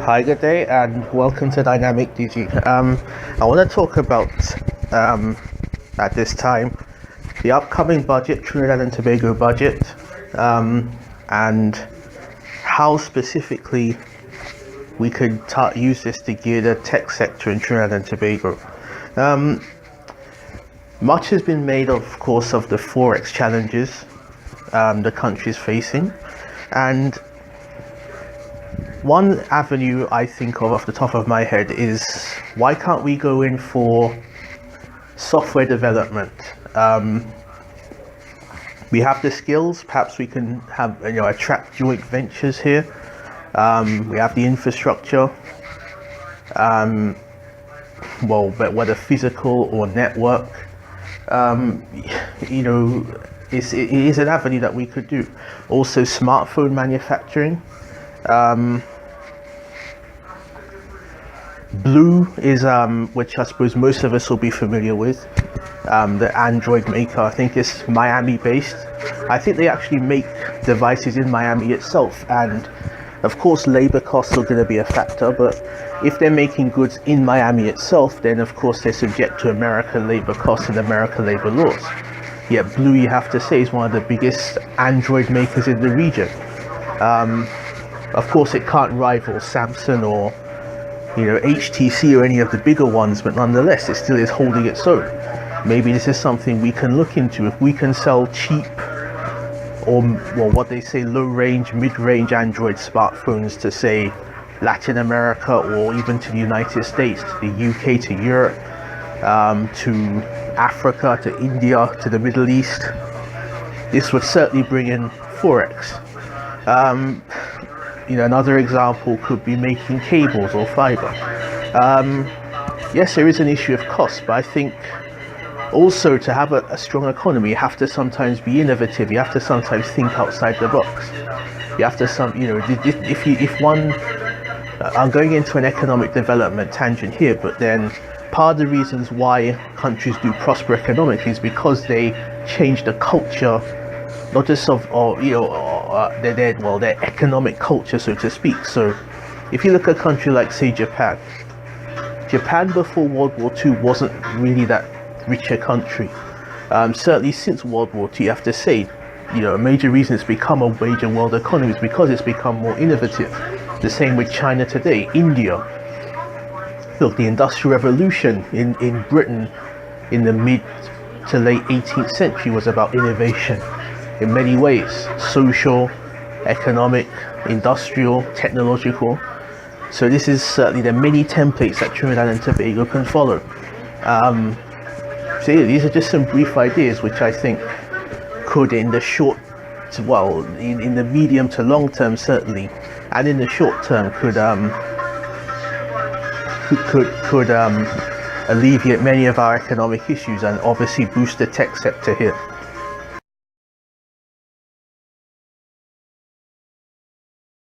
Hi, good day, and welcome to Dynamic DG. I want to talk about, at this time, the upcoming budget, Trinidad and Tobago budget, and how specifically we could use this to gear the tech sector in Trinidad and Tobago. Much has been made, of course, of the Forex challenges the country is facing, and one avenue I think of off the top of my head is, why can't we go in for software development? We have the skills, perhaps we can have attract joint ventures here. We have the infrastructure, but whether physical or network, it is an avenue that we could do. Also, smartphone manufacturing. Blue is, which I suppose most of us will be familiar with, the Android maker. I think it's Miami based. I think they actually make devices in Miami itself, and of course labor costs are going to be a factor, but if they're making goods in Miami itself, then of course they're subject to American labor costs and American labor laws. Yet Blue, you have to say, is one of the biggest Android makers in the region. Of course it can't rival Samsung or HTC or any of the bigger ones, but nonetheless it still is holding its own. Maybe this is something we can look into. If we can sell cheap, or what they say, low range, mid-range Android smartphones to, say, Latin America, or even to the United States, to the UK, to Europe, to Africa, to India, to the Middle East, this would certainly bring in Forex. Another example could be making cables or fiber. Yes, there is an issue of cost, but I think also to have a strong economy, you have to sometimes be innovative. You have to sometimes think outside the box. You have to I'm going into an economic development tangent here, but then part of the reasons why countries do prosper economically is because they change the culture, not just of their economic culture, so to speak. So if you look at a country like, say, Japan before World War II wasn't really that rich a country. Certainly since World War II, you have to say, a major reason it's become a major world economy is because it's become more innovative. The same with China today. India, look, the Industrial Revolution in Britain in the mid to late 18th century was about innovation in many ways: social, economic, industrial, technological. So this is certainly the many templates that Trinidad and Tobago can follow. So yeah, these are just some brief ideas which I think could, in the short, in the medium to long term certainly, and in the short term could alleviate many of our economic issues and obviously boost the tech sector here.